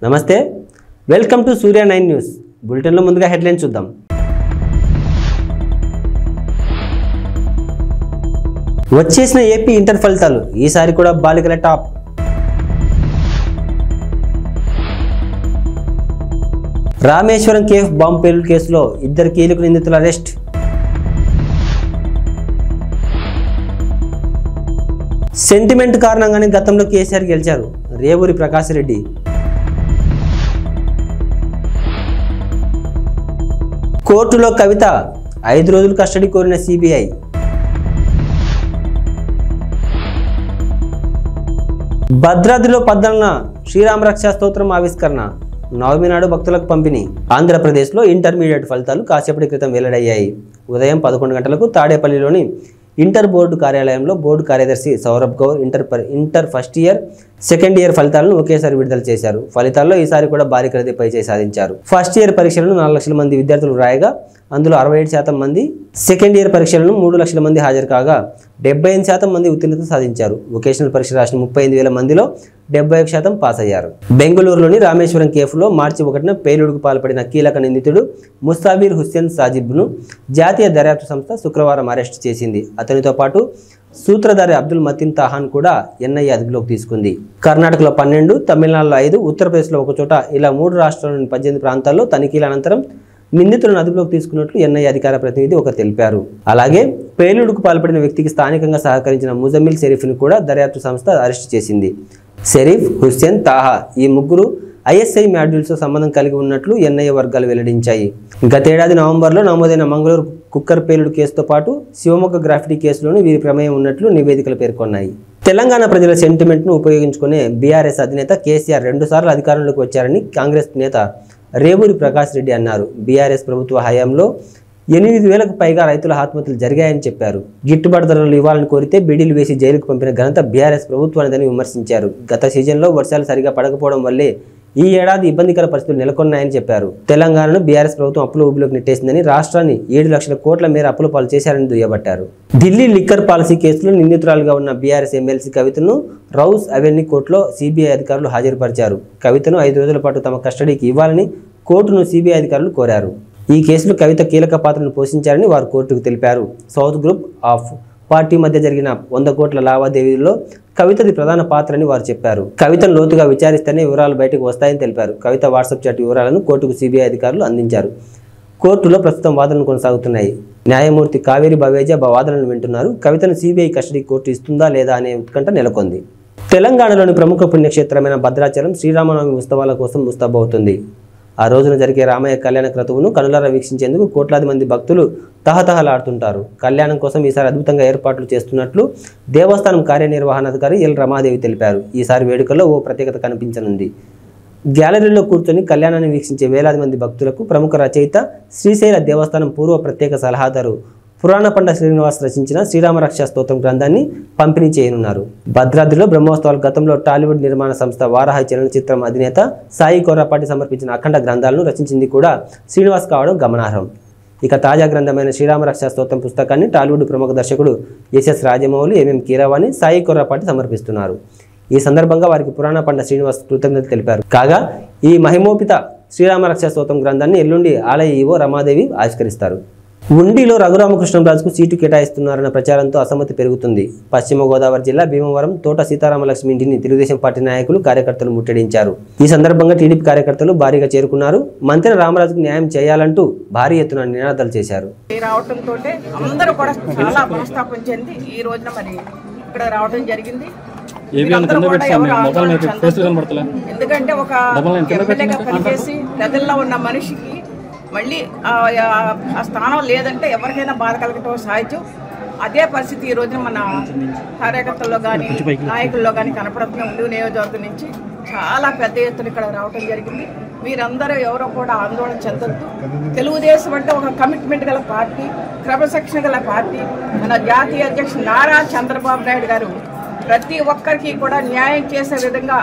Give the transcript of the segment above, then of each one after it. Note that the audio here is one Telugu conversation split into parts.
నమస్తే, వెల్కమ్ టు సూర్య 9 న్యూస్. బులెటిన్లో ముందుగా హెడ్లైన్ చూద్దాం. వచ్చేసిన ఏపీ ఇంటర్ ఫలితాలు ఈసారి కూడా బాలికల టాప్. రామేశ్వరం కేఫ్ బాంబు పేలుడు కేసులో 2 కీలక నిందితుల అరెస్ట్. సెంటిమెంట్ కారణంగానే గతంలో కేసీఆర్ గెలిచారు, రేవూరి ప్రకాష్ రెడ్డి. కోర్టులో కవిత 5 రోజులు కస్టడీ కోరిన సిబిఐ. భద్రాద్రిలో 14న శ్రీరామరక్ష స్తోత్రం ఆవిష్కరణ, నవమి నాడు భక్తులకు పంపిణీ. ఆంధ్రప్రదేశ్లో ఇంటర్మీడియట్ ఫలితాలు కాసేపటి క్రితం వెల్లడయ్యాయి. ఉదయం 11 గంటలకు తాడేపల్లిలోని ఇంటర్ బోర్డు కార్యాలయంలో బోర్డు కార్యదర్శి Saurabh Gaur inter first year, second year ఫలితాలను ఒకేసారి విడుదల చేశారు. ఫలితాల్లో ఈసారి కూడా బాలికలదే పైచేయి సాధించారు. ఫస్ట్ ఇయర్ పరీక్షలను 4 లక్షల మంది విద్యార్థులు రాయగా అందులో 67% మంది, సెకండ్ ఇయర్ పరీక్షలను 3 లక్షల మంది హాజరు కాగా 75% మంది ఉత్తీర్ణత సాధించారు. వొకేషనల్ పరీక్ష రాసిన 35,000 మందిలో 71% పాస్ అయ్యారు. బెంగళూరులోని రామేశ్వరం కేఫ్లో మార్చి 1న పేలుడుకు పాల్పడిన కీలక నిందితుడు ముస్తాబీర్ హుస్సేన్ సాజిబ్ను జాతీయ దర్యాప్తు సంస్థ శుక్రవారం అరెస్టు చేసింది. అతనితో పాటు సూత్రధారి అబ్దుల్ మతీన్ తాహాన్ కూడా ఎన్ఐఏ అదుపులోకి తీసుకుంది. కర్ణాటకలో 12, తమిళనాడులో 5, ఉత్తరప్రదేశ్లో ఒకచోట ఇలా 3 రాష్ట్రాల్లోని 18 ప్రాంతాల్లో తనిఖీల అనంతరం నిందితులను అదుపులోకి తీసుకున్నట్లు ఎన్ఐఏ అధికార ప్రతినిధి ఒకరు తెలిపారు. అలాగే పేలుడుకు పాల్పడిన వ్యక్తికి స్థానికంగా సహకరించిన ముజమ్మిల్ షరీఫ్ను కూడా దర్యాప్తు సంస్థ అరెస్టు చేసింది. షరీఫ్, హుస్సేన్, తాహా ఈ ముగ్గురు ఐఎస్ఐ మాడ్యూల్స్తో సంబంధం కలిగి ఉన్నట్లు ఎన్ఐఏ వర్గాలు వెల్లడించాయి. గతేడాది నవంబర్లో నమోదైన మంగళూరు కుక్కర్ పేలుడు కేసుతో పాటు శివమొగ్గ గ్రాఫిటీ కేసులోనూ వీరి ప్రమేయం ఉన్నట్లు నివేదికలు పేర్కొన్నాయి. తెలంగాణ ప్రజల సెంటిమెంట్ను ఉపయోగించుకునే బీఆర్ఎస్ అధినేత కేసీఆర్ 2 సార్లు అధికారంలోకి వచ్చారని కాంగ్రెస్ నేత రేవూరి ప్రకాష్ రెడ్డి అన్నారు. బీఆర్ఎస్ ప్రభుత్వ హయాంలో 8,000కు పైగా రైతుల ఆత్మహత్యలు జరిగాయని చెప్పారు. గిట్టుబాటు ధరలు ఇవ్వాలని కోరితే బీడీలు వేసి జైలుకు పంపిన ఘనత బీఆర్ఎస్ ప్రభుత్వానిదని విమర్శించారు. గత సీజన్లో వర్షాలు సరిగా పడకపోవడం వల్లే ఈ ఏడాది ఇబ్బందికర పరిస్థితులు నెలకొన్నాయని చెప్పారు. తెలంగాణను బీఆర్ఎస్ ప్రభుత్వం అప్పుల ఊబిలోకి నెట్టేసిందని, రాష్ట్రాన్ని 7 లక్షల కోట్ల మేర అప్పుల పాలు చేశారని దుయ్యబట్టారు. ఢిల్లీ లిక్కర్ పాలసీ కేసులో నిందితురాలుగా ఉన్న బీఆర్ఎస్ ఎమ్మెల్సీ కవితను రౌస్ అవెన్యూ కోర్టులో సిబిఐ అధికారులు హాజరుపరిచారు. కవితను 5 రోజుల పాటు తమ కస్టడీకి ఇవ్వాలని కోర్టును సిబిఐ అధికారులు కోరారు. ఈ కేసులో కవిత కీలక పాత్రను పోషించారని వారు కోర్టుకు తెలిపారు. సౌత్ గ్రూప్ ఆఫ్ పార్టీ మధ్య జరిగిన 100 కోట్ల లావాదేవీల్లో కవితది ప్రధాన పాత్రని వారు చెప్పారు. కవితను లోతుగా విచారిస్తేనే వివరాలు బయటకు వస్తాయని తెలిపారు. కవిత వాట్సాప్ చాట్ వివరాలను కోర్టుకు సిబిఐ అధికారులు అందించారు. కోర్టులో ప్రస్తుతం వాదనలు కొనసాగుతున్నాయి. న్యాయమూర్తి కావేరి బవేజా వాదనలు వింటున్నారు. కవితను సిబిఐ కస్టడీ కోర్టు ఇస్తుందా లేదా అనే ఉత్కంఠ నెలకొంది. తెలంగాణలోని ప్రముఖ పుణ్యక్షేత్రమైన భద్రాచలం శ్రీరామనవమి ఉత్సవాల కోసం ముస్తాబవుతుంది. ఆ రోజున జరిగే రామయ్య కళ్యాణ క్రతువును కనులారా వీక్షించేందుకు కోట్లాది మంది భక్తులు తహతహలాడుతుంటారు. కళ్యాణం కోసం ఈసారి అద్భుతంగా ఏర్పాట్లు చేస్తున్నట్లు దేవస్థానం కార్యనిర్వహణాధికారి ఎల్ రమాదేవి తెలిపారు. ఈసారి వేడుకల్లో ఓ ప్రత్యేకత కనిపించనుంది. గ్యాలరీలో కూర్చొని కళ్యాణాన్ని వీక్షించే వేలాది మంది భక్తులకు ప్రముఖ రచయిత, శ్రీశైల దేవస్థానం పూర్వ ప్రత్యేక సలహాదారు పురాణపండ శ్రీనివాస్ రచించిన శ్రీరామరక్ష స్తోత్రం గ్రంథాన్ని పంపిణీ చేయనున్నారు. భద్రాద్రిలో బ్రహ్మోత్సవాలు గతంలో టాలీవుడ్ నిర్మాణ సంస్థ వారాహి చలనచిత్రం అధినేత సాయి కొర్రాపాటి సమర్పించిన అఖండ గ్రంథాలను రచించింది కూడా శ్రీనివాస్ కావడం గమనార్హం. ఇక తాజా గ్రంథమైన శ్రీరామరక్ష స్తోత్రం పుస్తకాన్ని టాలీవుడ్ ప్రముఖ దర్శకుడు ఎస్ఎస్ రాజమౌళి, ఎంఎం కీరవాణి, సాయి కొర్రాపాటి సమర్పిస్తున్నారు. ఈ సందర్భంగా వారికి పురాణపండ శ్రీనివాస్ కృతజ్ఞతలు తెలిపారు. కాగా ఈ మహిమోపిత శ్రీరామరక్ష స్తోత్రం గ్రంథాన్ని ఎల్లుండి ఆలయ ఈవో రమాదేవి ఆవిష్కరిస్తారు. ఉండిలో రఘురామకృష్ణరాజుకు సీటు కేటాయిస్తున్నారన్న ప్రచారంతో అసమ్మతి పెరుగుతుంది. పశ్చిమ గోదావరి జిల్లా భీమవరం తోట సీతారామలక్ష్మి ఇంటిని తెలుగుదేశం పార్టీ నాయకులు, కార్యకర్తలు ముట్టడించారు. ఈ సందర్భంగా టీడీపీ కార్యకర్తలు భారీగా చేరుకున్నారు. మంత్రి రామరాజుకు న్యాయం చేయాలంటూ భారీ ఎత్తున నినాదాలు చేశారు. ఎందుకంటే ఒక ఎమ్మెల్యేగా పనిచేసి ప్రజల్లో ఉన్న మనిషికి మళ్ళీ ఆ స్థానం లేదంటే ఎవరికైనా బాధ కలగటం సహజం. అదే పరిస్థితి ఈ రోజున మన కార్యకర్తల్లో కానీ నాయకుల్లో కానీ కనపడుతున్న ఉండి నియోజకవర్గం నుంచి చాలా పెద్ద ఎత్తున ఇక్కడ రావడం జరిగింది. మీరందరూ ఎవరో కూడా ఆందోళన చెందొద్దు. తెలుగుదేశం అంటే ఒక కమిట్మెంట్ గల పార్టీ, క్రమశిక్షణ గల పార్టీ. మన జాతీయ అధ్యక్షుడు నారా చంద్రబాబు నాయుడు గారు ప్రతి ఒక్కరికి కూడా న్యాయం చేసే విధంగా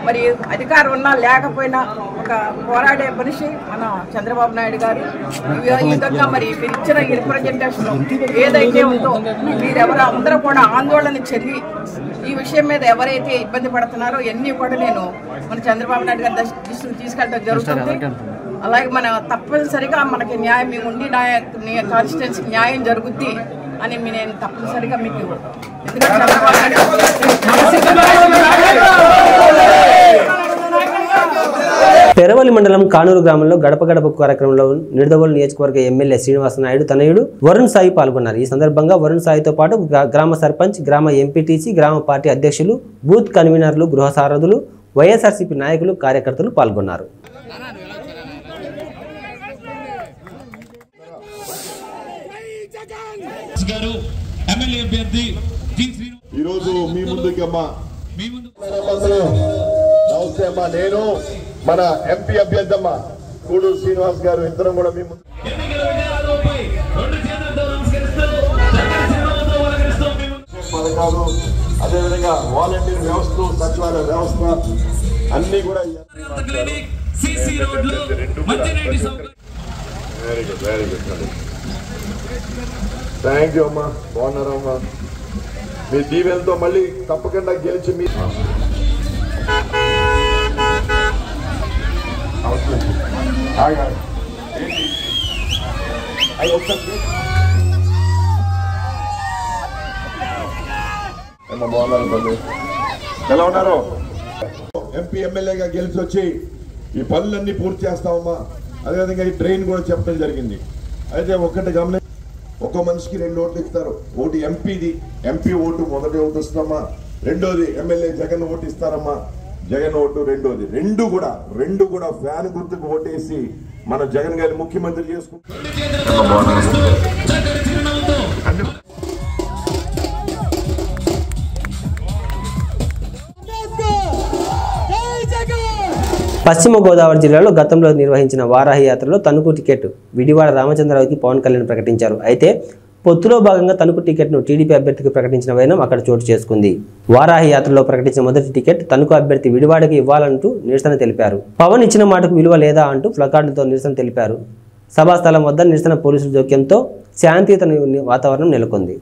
మరి అధికారం ఉన్నా లేకపోయినా ఒక పోరాడే మనిషి మన చంద్రబాబు నాయుడు గారు. ఈ విధంగా మరి మీరు ఇచ్చిన రిప్రజెంటేషన్ ఏదైతే ఉందో మీరెవరు అందరూ కూడా ఆందోళన చెంది ఈ విషయం మీద ఎవరైతే ఇబ్బంది పడుతున్నారో అన్నీ కూడా నేను మన చంద్రబాబు నాయుడు గారి దృష్టికి తీసుకెళ్ళడం జరుగుతుంది. అలాగే మన తప్పనిసరిగా మనకి న్యాయం మీ ఉండి కాన్స్టిట్యున్సీకి న్యాయం జరుగుద్ది అని నేను తప్పనిసరిగా మీకు ఎందుకంటే చంద్రబాబు పెరవలి మండలం కానూరు గ్రామంలో గడప గడప కార్యక్రమంలో నిడదవోలు నియోజకవర్గ ఎమ్మెల్యే శ్రీనివాస నాయుడు తనయుడు వరుణ్ సాయి పాల్గొన్నారు. ఈ సందర్భంగా వరుణ్ సాయితో పాటు గ్రామ సర్పంచ్, గ్రామ ఎంపీటీసీ, గ్రామ పార్టీ అధ్యక్షులు, బూత్ కన్వీనర్లు, గృహ సారథులు, వైఎస్ఆర్సీపీ నాయకులు, కార్యకర్తలు పాల్గొన్నారు. ఈరోజు మీ ముందుకి నమస్తే అమ్మా, నేను మన ఎంపీ అభ్యర్థి అమ్మ కూడూరు శ్రీనివాస్ గారు ఇద్దరం కూడా మీ ముందు పథకాలు, అదేవిధంగా వాలంటీర్ వ్యవస్థ, సచివాలయ వ్యవస్థ అన్ని కూడా వెరీ గుడ్ థ్యాంక్ యూ అమ్మా. బాగున్నారమ్మా? మీ దీవెనతో మళ్ళీ తప్పకుండా గెలిచి మీ బాగున్నారు. ఎలా ఉన్నారు? ఎంపీ ఎమ్మెల్యేగా గెలిచి వచ్చి ఈ పనులన్నీ పూర్తి చేస్తామమ్మా. అదేవిధంగా ఈ ట్రైన్ కూడా చెప్పడం జరిగింది. అయితే ఒక్కటి గమని ఒక్కో మనిషికి 2 ఓట్లు ఇస్తారు. ఒకటి ఎంపీది, ఎంపీ ఓటు మొదటి ఓటు ఇస్తామా. రెండోది ఎమ్మెల్యే జగన్ ఓటు ఇస్తారమ్మా, జగన్ ఓటు రెండోది. రెండు కూడా ఫ్యాన్ గుర్తుకు ఓటేసి మన జగన్ గారిని ముఖ్యమంత్రి చేసుకుంటాం. పశ్చిమ గోదావరి జిల్లాలో గతంలో నిర్వహించిన వారాహి యాత్రలో తణుకు టికెట్ విడివాడ రామచంద్రరావుకి పవన్ కళ్యాణ్ ప్రకటించారు. అయితే పొత్తులో భాగంగా తణుకు టికెట్ను టీడీపీ అభ్యర్థికి ప్రకటించిన వైనం అక్కడ చోటు చేసుకుంది. వారాహి యాత్రలో ప్రకటించిన మొదటి టికెట్ తణుకు అభ్యర్థి విడివాడకి ఇవ్వాలంటూ నిరసన తెలిపారు. పవన్ ఇచ్చిన మాటకు విలువ లేదా అంటూ ప్లకార్డులతో నిరసన తెలిపారు. సభాస్థలం వద్ద నిరసన పోలీసుల జోక్యంతో శాంతియుత వాతావరణం నెలకొంది.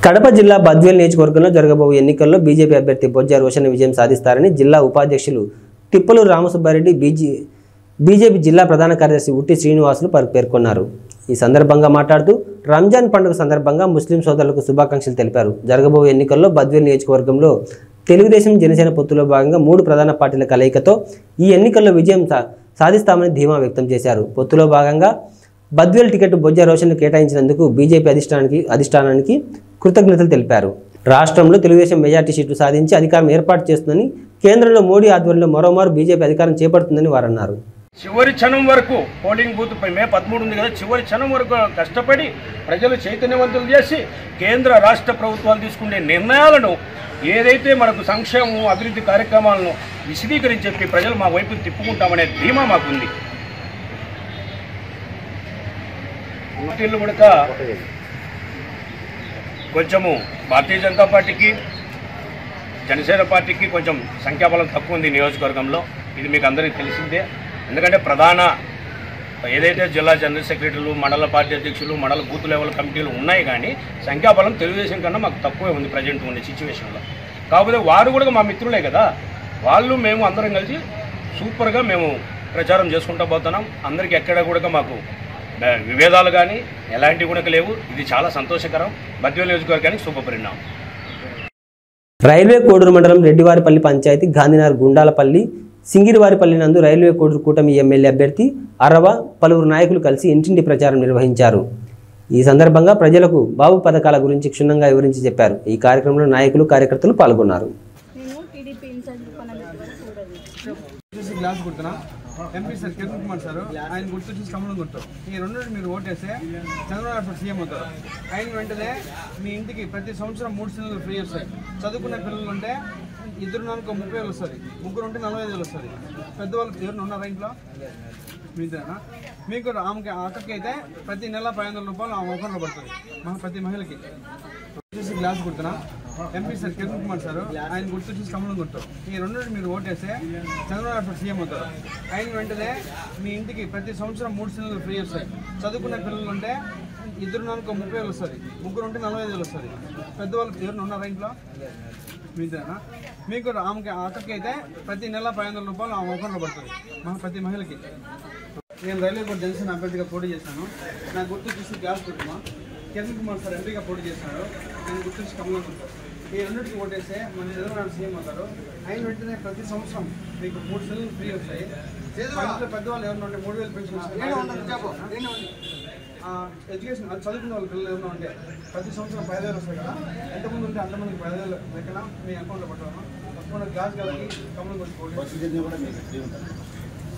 కడప జిల్లా బద్వేల్ నియోజకవర్గంలో జరగబోయే ఎన్నికల్లో బీజేపీ అభ్యర్థి బొజ్జ రోషన్ విజయం సాధిస్తారని జిల్లా ఉపాధ్యక్షులు తిప్పలు రామసుబ్బారెడ్డి, బీజేపీ జిల్లా ప్రధాన కార్యదర్శి ఉట్టి శ్రీనివాసులు పేర్కొన్నారు. ఈ సందర్భంగా మాట్లాడుతూ రంజాన్ పండుగ సందర్భంగా ముస్లిం సోదరులకు శుభాకాంక్షలు తెలిపారు. జరగబోయే ఎన్నికల్లో బద్వేల్ నియోజకవర్గంలో తెలుగుదేశం జనసేన పొత్తులో భాగంగా 3 ప్రధాన పార్టీల కలయికతో ఈ ఎన్నికల్లో విజయం సాధిస్తామని ధీమా వ్యక్తం చేశారు. పొత్తులో భాగంగా బద్వేల్ టికెట్ బొజ్జ రోషన్ను కేటాయించినందుకు బీజేపీ అధిష్టానానికి కృతజ్ఞతలు తెలిపారు. రాష్ట్రంలో తెలుగుదేశం మెజార్టీ సీట్లు సాధించి అధికారం ఏర్పాటు చేస్తుందని, కేంద్రంలో మోడీ ఆధ్వర్యంలో మరోమారు బీజేపీ అధికారం చేపడుతుందని వారన్నారు. చివరి క్షణం వరకు పోలింగ్ బూత్ మే 13 ఉంది కదా, చివరి క్షణం వరకు కష్టపడి ప్రజలు చైతన్యవంతులు చేసి కేంద్ర రాష్ట్ర ప్రభుత్వాలు తీసుకునే నిర్ణయాలను ఏదైతే మనకు సంక్షేమం అభివృద్ధి కార్యక్రమాలను విశదీకరించి చెప్పి ప్రజలు మా వైపు తిప్పుకుంటామనే ధీమా మాకుంది. పార్టీలు కూడా కొంచెము భారతీయ జనతా పార్టీకి, జనసేన పార్టీకి కొంచెం సంఖ్యాబలం తక్కువ ఉంది నియోజకవర్గంలో. ఇది మీకు అందరికీ తెలిసిందే. ఎందుకంటే ప్రధాన ఏదైతే జిల్లా జనరల్ సెక్రటరీలు, మండల పార్టీ అధ్యక్షులు, మండల బూత్ లెవెల్ కమిటీలు ఉన్నాయి, కానీ సంఖ్యాబలం తెలుగుదేశం కన్నా మాకు తక్కువే ఉంది ప్రజెంట్ ఉండే సిచ్యువేషన్లో. కాకపోతే వారు కూడా మా మిత్రులే కదా, వాళ్ళు మేము అందరం కలిసి సూపర్గా మేము ప్రచారం చేసుకుంటూ పోతున్నాం. అందరికీ ఎక్కడ కూడా మాకు విభేదాలు కానీ ఎలాంటివి కూడా లేవు. ఇది చాలా సంతోషకరం. బద్వేలు నియోజకవర్గానికి శుభ పరిణామం. రైల్వే కోడూరు మండలం రెడ్డివారిపల్లి పంచాయతీ గాంధీనగర్ గుండాలపల్లి సింగిరివారిపల్లి నందు రైల్వే కోడూరు కూటమి ఎమ్మెల్యే అభ్యర్థి అరవ పలువురు నాయకులు కలిసి ఇంటింటి ప్రచారం నిర్వహించారు. ఈ సందర్భంగా ప్రజలకు బాబు పథకాల గురించి క్షుణ్ణంగా వివరించి చెప్పారు. ఈ కార్యక్రమంలో నాయకులు, కార్యకర్తలు పాల్గొన్నారు. MP sir Kiran Kumar sir, ఆయన గుర్తు వచ్చి కమలం గుర్తు. ఈ రెండు మీరు ఓటేస్తే చంద్రబాబు సీఎం అవుతారు. ఆయన వెంటనే మీ ఇంటికి ప్రతి సంవత్సరం 3 సిలిండర్లు ఫ్రీ వస్తాయి. చదువుకునే పిల్లలు ఉంటే 2 నెలలకు 30,000 వస్తుంది, 3 ఉంటే 45,000 వస్తుంది. పెద్దవాళ్ళకి ఎవరు ఉన్నారా ఇంట్లో? మీదేనా? మీకు ఆమెకి అక్కకి అయితే ప్రతి నెల 500 రూపాయలు ఆమె అకౌంట్లో పడుతుంది. ప్రతి మహిళకి గ్లాస్ గుర్తున్నా MP sir Kiran Kumar sir, ఆయన గుర్తు వచ్చి కమలం గుర్తు. ఈ రెండు మీరు ఓటేస్తే చంద్రబాబు సీఎం అవుతారు. ఆయన వెంటనే మీ ఇంటికి ప్రతి సంవత్సరం 3 సిలిండర్లు ఫ్రీ వస్తాయి. చదువుకునే పిల్లలు ఉంటే 2 నెలలకు 30,000 వస్తుంది, 3 ఉంటే 45,000 వస్తుంది. పెద్దవాళ్ళకి ఎవరు ఉన్నారా ఇంట్లో? మీదేనా? మీకు ఆమెకి అక్కకి అయితే ప్రతి నెల 500 రూపాయలు ఆమె అకౌంట్లో పడుతుంది. ప్రతి మహిళకి. నేను రైల్వే కోర్టు జనసేన అభ్యర్థిగా పోటీ చేశాను. నా గుర్తు చూసి గ్యాస్ గుర్తుమా. కిరణ్ కుమార్ సార్ ఎంపీగా పోటీ చేస్తున్నాడు. నేను గుర్తు చూసి కమలం గుర్తు. ఈ రెండింటికి ఓటేస్తే మన చంద్రబాబు సీఎం అవుతారు. ఆయన వెంటనే ప్రతి సంవత్సరం మీకు 3 సిలిండర్లు ఫ్రీ వస్తాయి. ఇంట్లో పెద్దవాళ్ళు ఎవరైనా ఉంటే 3,000 పెన్షన్ వస్తాయి. ఎడ్యుకేషన్ చదువుకున్న వాళ్ళ పిల్లలు ఎవరైనా ఉంటే ప్రతి సంవత్సరం 5,000 వస్తాయి కదా. ఎంతమంది ఉంటే అంతమందికి 5,000 లెక్కన మీ అకౌంట్లో పట్టాము. తప్పకుండా గ్యాస్ కలిగి కమలం గుర్తు.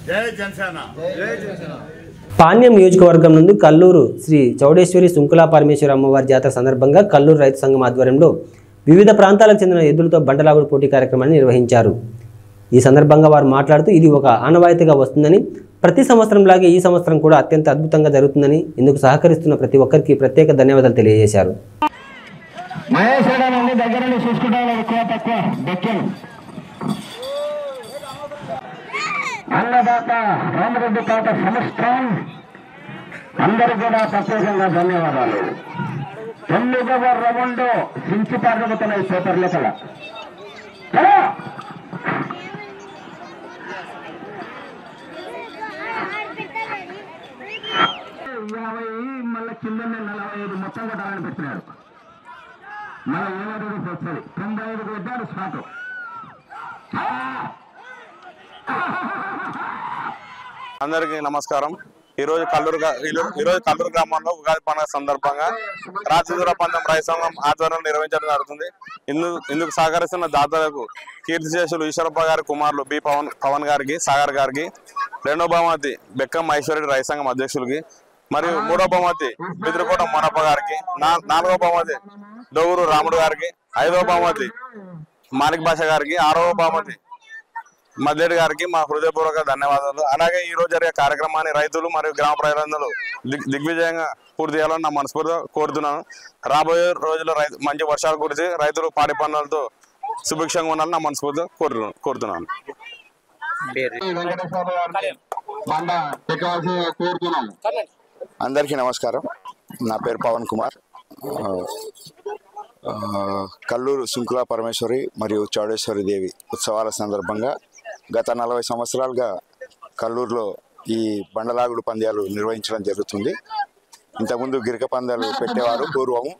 జై జనసేన. జై జనసేన. పాణ్యం నియోజకవర్గం నుండి కల్లూరు శ్రీ చౌడేశ్వరి సుంకులా పరమేశ్వరి అమ్మవారి జాతర సందర్భంగా కల్లూరు రైతు సంఘం ఆధ్వర్యంలో వివిధ ప్రాంతాలకు చెందిన ఎద్దులతో బండలాగుడు పోటీ కార్యక్రమాన్ని నిర్వహించారు. ఈ సందర్భంగా వారు మాట్లాడుతూ ఇది ఒక ఆనవాయితీగా వస్తుందని, ప్రతి సంవత్సరంలాగే ఈ సంవత్సరం కూడా అత్యంత అద్భుతంగా జరుగుతుందని, ఇందుకు సహకరిస్తున్న ప్రతి ఒక్కరికి ప్రత్యేక ధన్యవాదాలు తెలియజేశారు. అన్నదాత రామరెడ్డి తాత సంస్థాం అందరికీ కూడా ప్రత్యేకంగా ధన్యవాదాలు. 9వ రౌండ్ సించి పాల్గొతున్నాయి పేపర్ లెక్కల మళ్ళీ కిందనే 45 మొత్తం కొట్టాలని పెట్టినాడు. మళ్ళీ 7 వస్తుంది, 95 కొట్టాడు స్టార్ట్. అందరికీ నమస్కారం. ఈరోజు కల్లూరు గ్రామంలో ఉగాది పండుగ సందర్భంగా రాజదూర పందెం రైతు సంఘం ఆధ్వర్యంలో నిర్వహించడం జరుగుతుంది. ఇందుకు సహకరిస్తున్న దాతలకు కీర్తిశేషులు ఈశ్వరప్ప గారి కుమారులు బి పవన్ గారికి, సాగర్ గారికి, 2వ బహుమతి బెక్కం ఐశ్వర్యుడి రైతు సంఘం అధ్యక్షులకి, మరియు 3వ బహుమతి బిద్రకోట మొనప్ప గారికి, 4వ బహుమతి డోగురు రాముడు గారికి, 5వ బహుమతి మాలిక్ భాష గారికి, 6వ బహుమతి మద్లేడి గారికి మా హృదయపూర్వక ధన్యవాదాలు. అలాగే ఈ రోజు జరిగే కార్యక్రమాన్ని రైతులు మరియు గ్రామ ప్రజలందరూ దిగ్విజయంగా పూర్తి చేయాలని నా మనస్ఫూర్తిగా కోరుతున్నాను. రాబోయే రోజుల్లో మంచి వర్షాలు కురిసి రైతులు పాడి పనులతో సుభిక్షంగా ఉండాలని నా మనస్ఫూర్తిగా కోరుతున్నాను. అందరికీ నమస్కారం. నా పేరు పవన్ కుమార్. కల్లూరు సుంకులా పరమేశ్వరి మరియు చౌడేశ్వరి దేవి ఉత్సవాల సందర్భంగా గత 40 సంవత్సరాలుగా కల్లూరులో ఈ బండలాగుడు పంద్యాలు నిర్వహించడం జరుగుతుంది. ఇంతకుముందు గిరిక పందాలు పెట్టేవారు పూర్వము.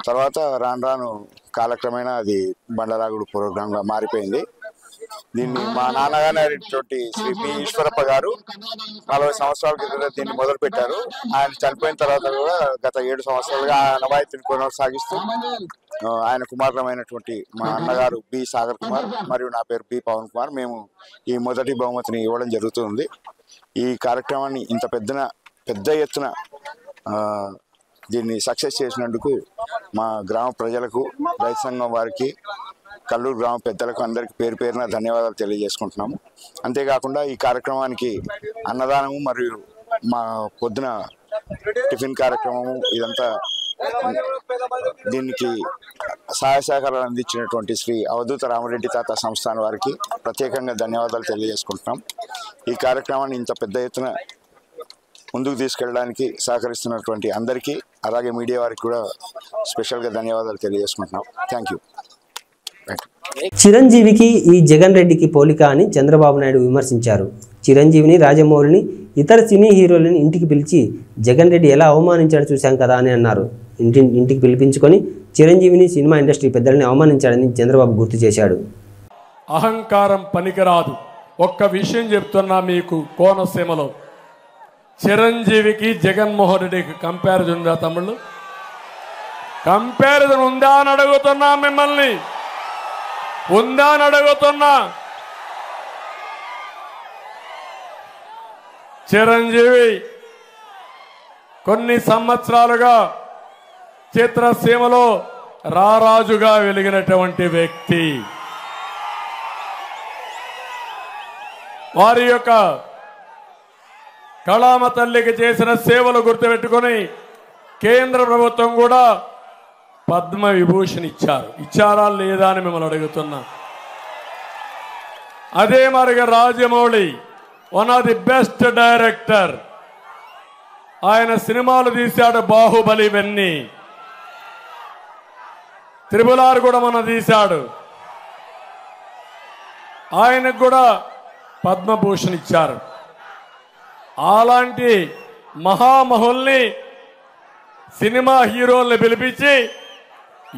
తర్వాత రాను కాలక్రమేణా అది బండలాగుడు ప్రోగ్రాంగా మారిపోయింది. దీన్ని మా నాన్నగారి శ్రీ పి ఈశ్వరప్ప గారు 40 సంవత్సరాల క్రితం దీన్ని మొదలు పెట్టారు. ఆయన చనిపోయిన తర్వాత కూడా గత 7 సంవత్సరాలుగా ఆ నవాయితీని కొనసాగిస్తూ ఆయన కుమారులమైనటువంటి మా అన్నగారు బి సాగర్ కుమార్ మరియు నా పేరు బి పవన్ కుమార్, మేము ఈ మొదటి బహుమతిని ఇవ్వడం జరుగుతుంది. ఈ కార్యక్రమాన్ని ఇంత పెద్ద ఎత్తున దీన్ని సక్సెస్ చేసినందుకు మా గ్రామ ప్రజలకు, రైతు సంఘం వారికి, కల్లూరు గ్రామ పెద్దలకు అందరికీ పేరు పేరున ధన్యవాదాలు తెలియజేసుకుంటున్నాము. అంతేకాకుండా ఈ కార్యక్రమానికి అన్నదానము మరియు మా పొద్దున టిఫిన్ కార్యక్రమము ఇదంతా దీనికి సహాయ సహకారాలు అందించినటువంటి శ్రీ అవధూత రామరెడ్డి తాత సంస్థానం వారికి ప్రత్యేకంగా ధన్యవాదాలు తెలియజేసుకుంటున్నాం. ఈ కార్యక్రమాన్ని ఇంత పెద్ద ఎత్తున ముందుకు తీసుకెళ్ళడానికి సహకరిస్తున్నటువంటి అందరికీ, అలాగే మీడియా వారికి కూడా స్పెషల్గా ధన్యవాదాలు తెలియజేసుకుంటున్నాం. Thank you. చిరంజీవికి ఈ జగన్ రెడ్డికి పోలిక అని చంద్రబాబు నాయుడు విమర్శించారు. చిరంజీవిని, రాజమౌళిని, ఇతర సినీ హీరోలని ఇంటికి పిలిచి జగన్ రెడ్డి ఎలా అవమానించాడో చూశాం కదా అని అన్నారు. ఇంటికి పిలిపించుకొని చిరంజీవిని, సినిమా ఇండస్ట్రీ పెద్దలని అవమానించాడని చంద్రబాబు గుర్తు చేశాడు. అహంకారం పనికిరాదు. ఒక్క విషయం చెప్తున్నా మీకు, కోనసీమలో చిరంజీవికి జగన్మోహన్ రెడ్డికి కంపారిజన్ ఉందా తమ్ముళ్ళు? కంపారిజన్ ఉందా అని అడుగుతున్నా మిమ్మల్ని, ఉందా అని అడుగుతున్నా. చిరంజీవి కొన్ని సంవత్సరాలుగా చిత్రసీమలో రారాజుగా వెలిగినటువంటి వ్యక్తి. వారి యొక్క కళామ తల్లికి చేసిన సేవలు గుర్తుపెట్టుకుని కేంద్ర ప్రభుత్వం కూడా పద్మ విభూషణ్ ఇచ్చారా లేదా అని మిమ్మల్ని అడుగుతున్నా. అదే మరిగా Rajamouli one of the best director. ఆయన సినిమాలు తీశాడు, బాహుబలి ఇవన్నీ, త్రిపుల్ కూడా మన తీశాడు. ఆయనకు కూడా పద్మభూషణ్ ఇచ్చారు. అలాంటి మహామహుల్ని, సినిమా హీరోల్ని పిలిపించి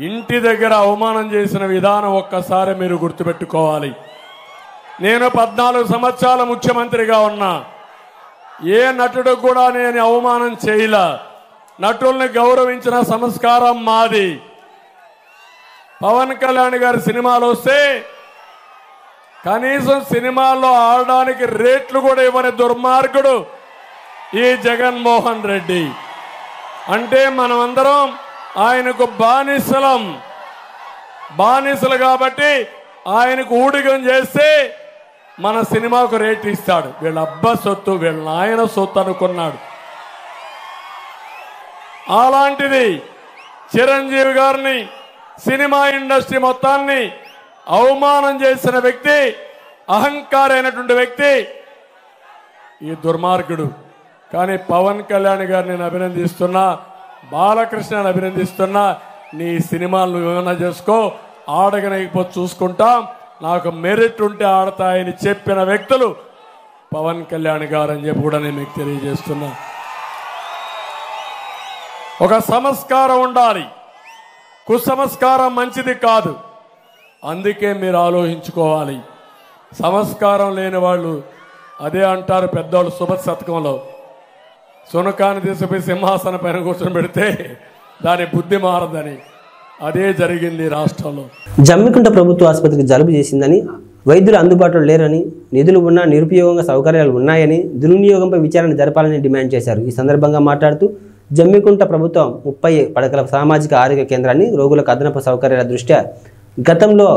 ఇంటి దగ్గర అవమానం చేసిన విధానం ఒక్కసారి మీరు గుర్తుపెట్టుకోవాలి. నేను 14 సంవత్సరాల ముఖ్యమంత్రిగా ఉన్నా. ఏ నటుడు కూడా నేను అవమానం చేయలా. నటుల్ని గౌరవించిన సంస్కారం మాది. పవన్ కళ్యాణ్ గారి సినిమాలు వస్తే కనీసం సినిమాల్లో ఆడడానికి రేట్లు కూడా ఇవ్వని దుర్మార్గుడు ఈ జగన్మోహన్ రెడ్డి. అంటే మనమందరం ఆయనకు బానిసలు కాబట్టి ఆయనకు ఊడిగం చేస్తే మన సినిమాకు రేట్ ఇస్తాడు. వీళ్ళ అబ్బా సొత్తు, వీళ్ళ నాయన సొత్తు అనుకున్నాడు. అలాంటిది చిరంజీవి గారిని, సినిమా ఇండస్ట్రీ మొత్తాన్ని అవమానం చేసిన వ్యక్తి, అహంకారైనటువంటి వ్యక్తి ఈ దుర్మార్గుడు. కానీ పవన్ కళ్యాణ్ గారిని నేను అభినందిస్తున్నా, బాలకృష్ణని అభినందిస్తున్నా. నీ సినిమాలను ఏమైనా చేసుకో, ఆడగనకపోతే చూసుకుంటాం, నాకు మెరిట్ ఉంటే ఆడతాయని చెప్పిన వ్యక్తులు పవన్ కళ్యాణ్ గారు అని చెప్పి కూడా నేను మీకు తెలియజేస్తున్నా. ఒక సంస్కారం ఉండాలి, కుసంస్కారం మంచిది కాదు. అందుకే మీరు ఆలోచించుకోవాలి. సంస్కారం లేని వాళ్ళు అదే అంటారు పెద్దవాళ్ళు సుభత్ శతకంలో, సునకాన్ని తీసుకుపోయి సింహాసన పైన కూర్చొని పెడితే దాని బుద్ధి మారదని. అదే జరిగింది రాష్ట్రంలో. జమ్మికుంట ప్రభుత్వ ఆసుపత్రికి జలుబు చేసిందని, వైద్యులు అందుబాటులో లేరని, నిధులు ఉన్నా నిరుపయోగంగా సౌకర్యాలు ఉన్నాయని, దుర్వినియోగంపై విచారణ జరపాలని డిమాండ్ చేశారు. ఈ సందర్భంగా మాట్లాడుతూ జమ్మికుంట ప్రభుత్వం 30 పడకల సామాజిక ఆరోగ్య కేంద్రాన్ని రోగులకు అదనపు సౌకర్యాల దృష్ట్యా గతంలో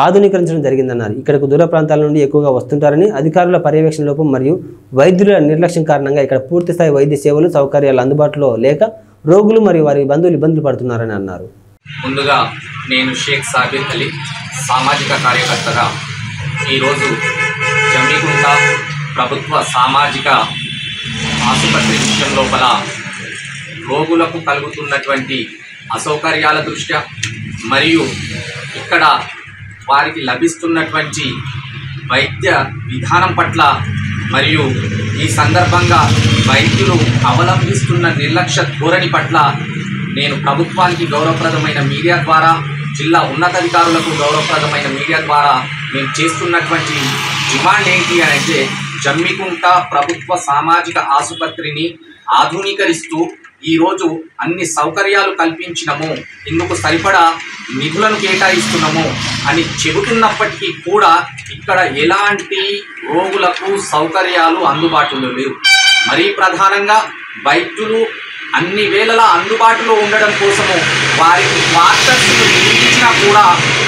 ఆధునీకరించడం జరిగిందన్నారు. ఇక్కడకు దూర ప్రాంతాల నుండి ఎక్కువగా వస్తుంటారని, అధికారుల పర్యవేక్షణ లోపం మరియు వైద్యుల నిర్లక్ష్యం కారణంగా ఇక్కడ పూర్తిస్థాయి వైద్య సేవలు, సౌకర్యాలు అందుబాటులో లేక రోగులు మరియు వారి బంధువులు ఇబ్బందులు పడుతున్నారని అన్నారు. ముందుగా నేను షేక్ సాబిర్ అలీ, సామాజిక కార్యకర్తగా ఈరోజు జమ్మికుంట ప్రభుత్వ సామాజిక ఆసుపత్రి విషయం లోపల రోగులకు కలుగుతున్నటువంటి అసౌకర్యాల దృష్ట్యా మరియు ఇక్కడ వారికి లభిస్తున్నటువంటి వైద్య విధానం పట్ల మరియు ఈ సందర్భంగా వైద్యులు అవలంబిస్తున్న నిర్లక్ష్య ధోరణి పట్ల నేను ప్రభుత్వానికి గౌరవప్రదమైన మీడియా ద్వారా, జిల్లా ఉన్నతాధికారులకు గౌరవప్రదమైన మీడియా ద్వారా మేము చేస్తున్నటువంటి డిమాండ్ ఏంటి అని అంటే, జమ్మికుంట ప్రభుత్వ సామాజిక ఆసుపత్రిని ఆధునీకరిస్తూ ఈరోజు అన్ని సౌకర్యాలు కల్పించినము, ఇందుకు సరిపడా నిధులను కేటాయిస్తున్నాము అని చెబుతున్నప్పటికీ కూడా ఇక్కడ ఎలాంటి రోగులకు సౌకర్యాలు అందుబాటులో లేవు. మరీ ప్రధానంగా వైద్యులు అన్ని వేళలా అందుబాటులో ఉండడం కోసము వారికి క్వార్టర్స్ను నిర్మించినా కూడా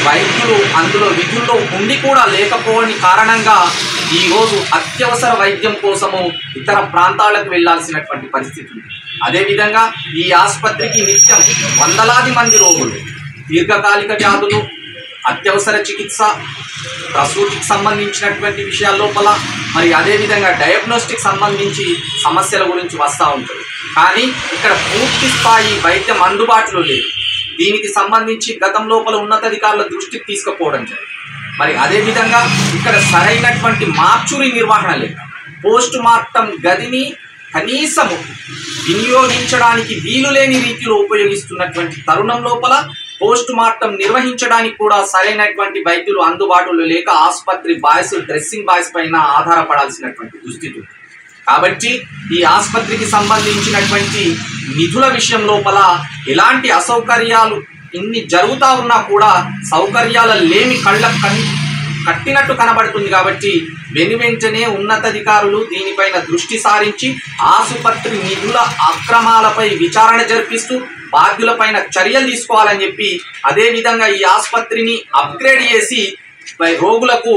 వైద్యులు అందులో విధుల్లో ఉండి కూడా లేకపోవని కారణంగా ఈరోజు అత్యవసర వైద్యం కోసము ఇతర ప్రాంతాలకు వెళ్లాల్సినటువంటి పరిస్థితి ఉంది. అదేవిధంగా ఈ ఆసుపత్రికి నిత్యం వందలాది మంది రోగులు, దీర్ఘకాలిక వ్యాధులు, అత్యవసర చికిత్స, ప్రసూతికి సంబంధించినటువంటి విషయాల లోపల, మరి అదేవిధంగా డయాగ్నోస్టిక్ సంబంధించి సమస్యల గురించి వస్తూ ఉంటుంది. కానీ ఇక్కడ పూర్తి స్థాయి వైద్యం అందుబాటులో లేదు. దీనికి సంబంధించి గతం లోపల ఉన్నతాధికారుల దృష్టికి తీసుకుపోవడం జరిగింది. మరి అదేవిధంగా ఇక్కడ సరైనటువంటి మార్చురీ నిర్వహణ లేదు. పోస్ట్ మార్టం గదిని కనీసము వినియోగించడానికి వీలు లేని రీతిలో ఉపయోగిస్తున్నటువంటి తరుణం లోపల పోస్ట్ మార్టం నిర్వహించడానికి కూడా సరైనటువంటి వైద్యులు అందుబాటులో లేక ఆసుపత్రి బాయ్స్, డ్రెస్సింగ్ బాయ్స్ పైన ఆధారపడాల్సినటువంటి దుస్థితి ఉంది. కాబట్టి ఈ ఆసుపత్రికి సంబంధించినటువంటి నిధుల విషయం లోపల ఎలాంటి అసౌకర్యాలు ఇన్ని జరుగుతూ ఉన్నా కూడా సౌకర్యాల లేమి కట్టినట్టు కనబడుతుంది. కాబట్టి వెనువెంటనే ఉన్నతాధికారులు దీనిపైన దృష్టి సారించి ఆసుపత్రి నిధుల అక్రమాలపై విచారణ జరిపిస్తూ బాధ్యులపైన చర్యలు తీసుకోవాలని చెప్పి, అదేవిధంగా ఈ ఆసుపత్రిని అప్గ్రేడ్ చేసి రోగులకు